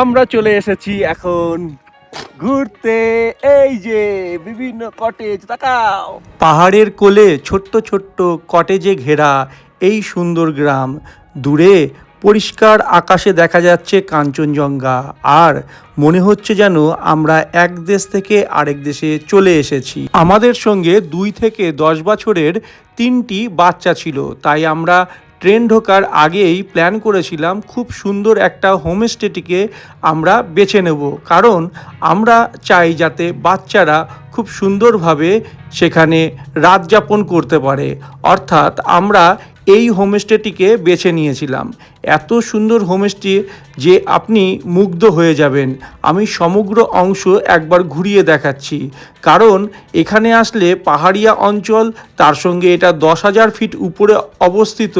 আমরা চলে এসেছি এখন ঘুরতে। এই যে বিভিন্ন কটেজ, তাকাও। পাহাড়ের কোলে ছোট্ট ছোট্ট কটেজে ঘেরা এই সুন্দর গ্রাম। দূরে পরিষ্কার আকাশে দেখা যাচ্ছে কাঞ্চনজঙ্ঘা, আর মনে হচ্ছে যেন আমরা এক দেশ থেকে আরেক দেশে চলে এসেছি। আমাদের সঙ্গে 2 থেকে 10 বছরের 3টি বাচ্চা ছিল, তাই আমরা ট্রেন ঢোকার আগেই প্ল্যান করেছিলাম খুব সুন্দর একটা হোমস্টেটিকে আমরা বেছে নেব, কারণ আমরা চাই যাতে বাচ্চারা খুব সুন্দরভাবে সেখানে রাত যাপন করতে পারে। অর্থাৎ আমরা এই হোমস্টেটিকে বেছে নিয়েছিলাম। এত সুন্দর হোমস্টে যে আপনি মুগ্ধ হয়ে যাবেন। আমি সমগ্র অংশ একবার ঘুরিয়ে দেখাচ্ছি, কারণ এখানে আসলে পাহাড়িয়া অঞ্চল, তার সঙ্গে এটা 10,000 ফিট উপরে অবস্থিত।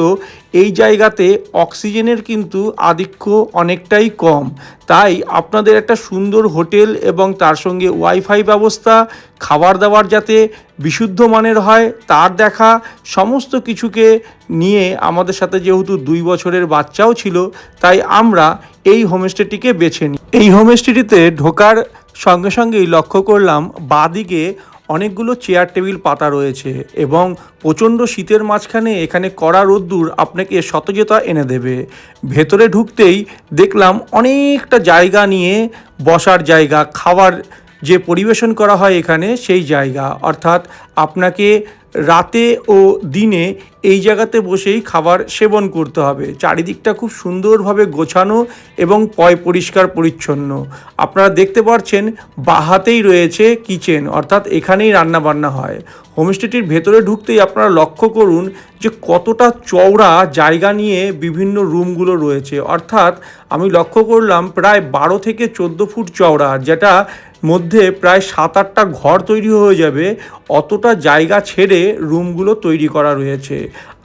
এই জায়গাতে অক্সিজেনের কিন্তু আধিক্য অনেকটাই কম, তাই আপনাদের একটা সুন্দর হোটেল এবং তার সঙ্গে ওয়াইফাই ব্যবস্থা, খাবার দাবার যাতে বিশুদ্ধ মানের হয় তার দেখা, সমস্ত কিছুকে নিয়ে আমাদের সাথে যেহেতু 2 বছরের বাচ্চাও ছিল, তাই আমরা এই হোমস্টেটিকে বেছে নিই। এই হোমস্টেটিতে ঢোকার সঙ্গে সঙ্গেই লক্ষ্য করলাম বাঁদিকে অনেকগুলো চেয়ার টেবিল পাতা রয়েছে এবং প্রচণ্ড শীতের মাঝখানে এখানে কড়া রোদ্দুর আপনাকে সতেজতা এনে দেবে। ভেতরে ঢুকতেই দেখলাম অনেকটা জায়গা নিয়ে বসার জায়গা, খাবার যে পরিবেশন করা হয় এখানে সেই জায়গা, অর্থাৎ আপনাকে রাতে ও দিনে এই জায়গাতে বসেই খাবার সেবন করতে হবে। চারিদিকটা খুব সুন্দরভাবে গোছানো এবং পরিষ্কার পরিচ্ছন্ন। আপনারা দেখতে পাচ্ছেন বাহাতেই রয়েছে কিচেন, অর্থাৎ এখানেই রান্না বান্না হয়। হোমস্টেটির ভেতরে ঢুকতেই আপনারা লক্ষ্য করুন যে কতটা চওড়া জায়গা নিয়ে বিভিন্ন রুমগুলো রয়েছে। অর্থাৎ আমি লক্ষ্য করলাম প্রায় 12 থেকে 14 ফুট চওড়া, যেটা মধ্যে প্রায় 7-8টা ঘর তৈরি হয়ে যাবে। অতটা জায়গা ছেড়ে রুমগুলো তৈরি করা রয়েছে।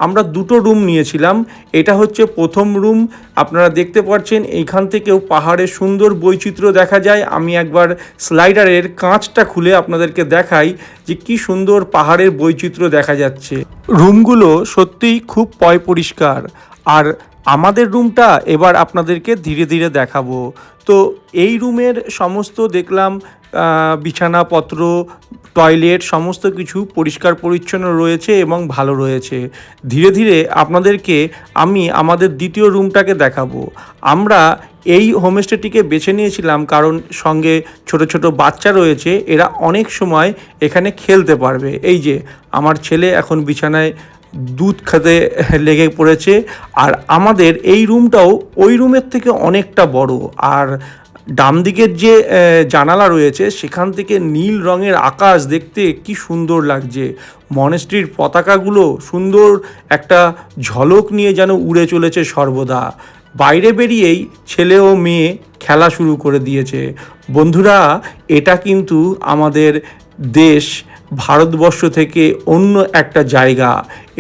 আমরা 2টো রুম নিয়েছিলাম। এটা হচ্ছে প্রথম রুম। আপনারা দেখতে পাচ্ছেন এইখান থেকেও পাহাড়ের সুন্দর বৈচিত্র্য দেখা যায়। আমি একবার স্লাইডারের কাঁচটা খুলে আপনাদেরকে দেখাই যে কি সুন্দর পাহাড়ের বৈচিত্র্য দেখা যাচ্ছে। রুমগুলো সত্যিই খুব পরিষ্কার। আর আমাদের রুমটা এবার আপনাদেরকে ধীরে ধীরে দেখাবো। তো এই রুমের সমস্ত দেখলাম বিছানাপত্র, টয়লেট সমস্ত কিছু পরিষ্কার পরিচ্ছন্ন রয়েছে এবং ভালো রয়েছে। ধীরে ধীরে আপনাদেরকে আমি আমাদের দ্বিতীয় রুমটাকে দেখাবো। আমরা এই হোমস্টেটিকে বেছে নিয়েছিলাম কারণ সঙ্গে ছোট ছোট বাচ্চা রয়েছে, এরা অনেক সময় এখানে খেলতে পারবে। এই যে আমার ছেলে এখন বিছানায় দুধ খেতে লেগে পড়েছে। আর আমাদের এই রুমটাও ওই রুমের থেকে অনেকটা বড়। আর ডান দিকের যে জানালা রয়েছে সেখান থেকে নীল রঙের আকাশ দেখতে কি সুন্দর লাগছে। মনেস্ট্রির পতাকাগুলো সুন্দর একটা ঝলক নিয়ে যেন উড়ে চলেছে সর্বদা। বাইরে বেরিয়েই ছেলে ও মেয়ে খেলা শুরু করে দিয়েছে। বন্ধুরা, এটা কিন্তু আমাদের দেশ ভারতবর্ষ থেকে অন্য একটা জায়গা।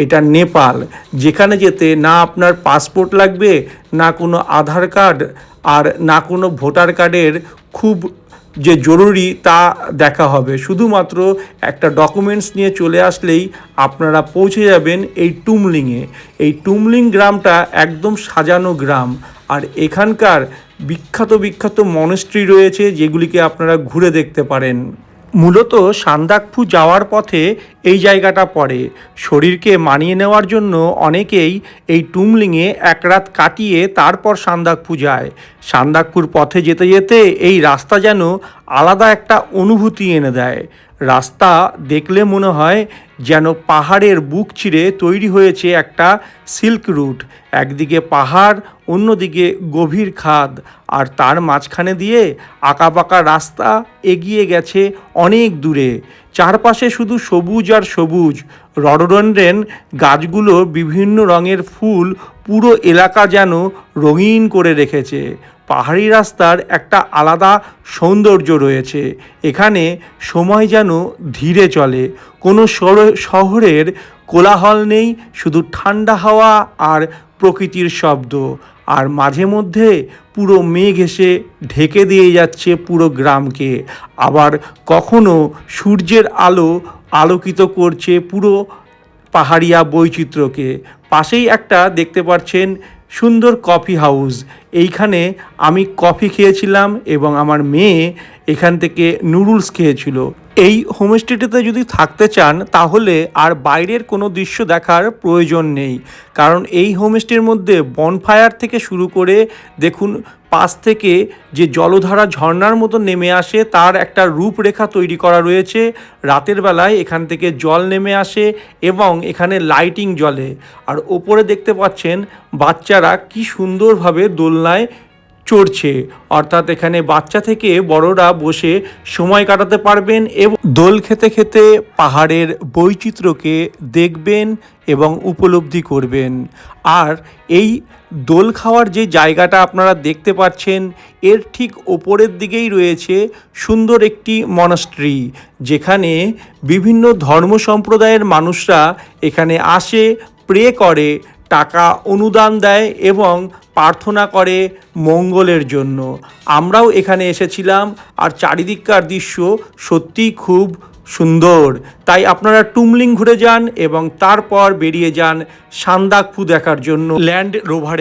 এটা নেপাল, যেখানে যেতে না আপনার পাসপোর্ট লাগবে, না কোনো আধার কার্ড, আর না কোনো ভোটার কার্ডের খুব যে জরুরি তা দেখা হবে। শুধুমাত্র একটা ডকুমেন্টস নিয়ে চলে আসলেই আপনারা পৌঁছে যাবেন এই টুমলিংয়ে। এই টুমলিং গ্রামটা একদম সাজানো গ্রাম, আর এখানকার বিখ্যাত বিখ্যাত মনেস্ট্রি রয়েছে যেগুলিকে আপনারা ঘুরে দেখতে পারেন। মূলত সান্দাকফু যাওয়ার পথে এই জায়গাটা পড়ে। শরীরকে মানিয়ে নেওয়ার জন্য অনেকেই এই টুমলিংয়ে এক রাত কাটিয়ে তারপর সান্দাকফু যায়। সান্দাকফুর পথে যেতে যেতে এই রাস্তা যেন আলাদা একটা অনুভূতি এনে দেয়। রাস্তা দেখলে মনে হয় যেন পাহাড়ের বুক চিরে তৈরি হয়েছে একটা সিল্ক রুট। একদিকে পাহাড়, অন্যদিকে গভীর খাদ, আর তার মাঝখানে দিয়ে আঁকাবাঁকা রাস্তা এগিয়ে গেছে অনেক দূরে। চারপাশে শুধু সবুজ আর সবুজ। রডোডেনড্রন গাছগুলো বিভিন্ন রঙের ফুল পুরো এলাকা যেন রঙিন করে রেখেছে। পাহাড়ি রাস্তার একটা আলাদা সৌন্দর্য রয়েছে। এখানে সময় যেন ধীরে চলে। কোনো শহরের কোলাহল নেই, শুধু ঠান্ডা হাওয়া আর প্রকৃতির শব্দ। আর মাঝে মধ্যে পুরো মেঘ এসে ঢেকে দিয়ে যাচ্ছে পুরো গ্রামকে। আবার কখনো সূর্যের আলো আলোকিত করছে পুরো পাহাড়িয়া বৈচিত্র্যকে। পাশেই একটা দেখতে পাচ্ছেন সুন্দর কফি হাউস। এইখানে আমি কফি খেয়েছিলাম এবং আমার মেয়ে এখান থেকে নুডলস খেয়েছিল। এই হোমস্টেটিতে যদি থাকতে চান তাহলে আর বাইরের কোনো দৃশ্য দেখার প্রয়োজন নেই, কারণ এই হোমস্টের মধ্যে বনফায়ার থেকে শুরু করে দেখুন পাশ থেকে যে জলধারা ঝর্ণার মতো নেমে আসে তার একটা রূপরেখা তৈরি করা রয়েছে। রাতের বেলায় এখান থেকে জল নেমে আসে এবং এখানে লাইটিং জ্বলে। আর ওপরে দেখতে পাচ্ছেন বাচ্চারা কি সুন্দরভাবে দোলনায় চড়ছে, অর্থাৎ এখানে বাচ্চা থেকে বড়রা বসে সময় কাটাতে পারবেন এবং দোল খেতে খেতে পাহাড়ের বৈচিত্র্যকে দেখবেন এবং উপলব্ধি করবেন। আর এই দোল খাওয়ার যে জায়গাটা আপনারা দেখতে পাচ্ছেন এর ঠিক ওপরের দিকেই রয়েছে সুন্দর একটি মনাস্ট্রি, যেখানে বিভিন্ন ধর্ম সম্প্রদায়ের মানুষরা এখানে আসে, প্রে করে, টাকা অনুদান দেয় এবং প্রার্থনা করে মঙ্গলের জন্য। আমরাও এখানে এসেছিলাম আর চারিদিককার দৃশ্য সত্যিই খুব সুন্দর। তাই আপনারা টুমলিং ঘুরে যান এবং তারপর বেরিয়ে যান সান্দাকফু দেখার জন্য ল্যান্ড রোভারে।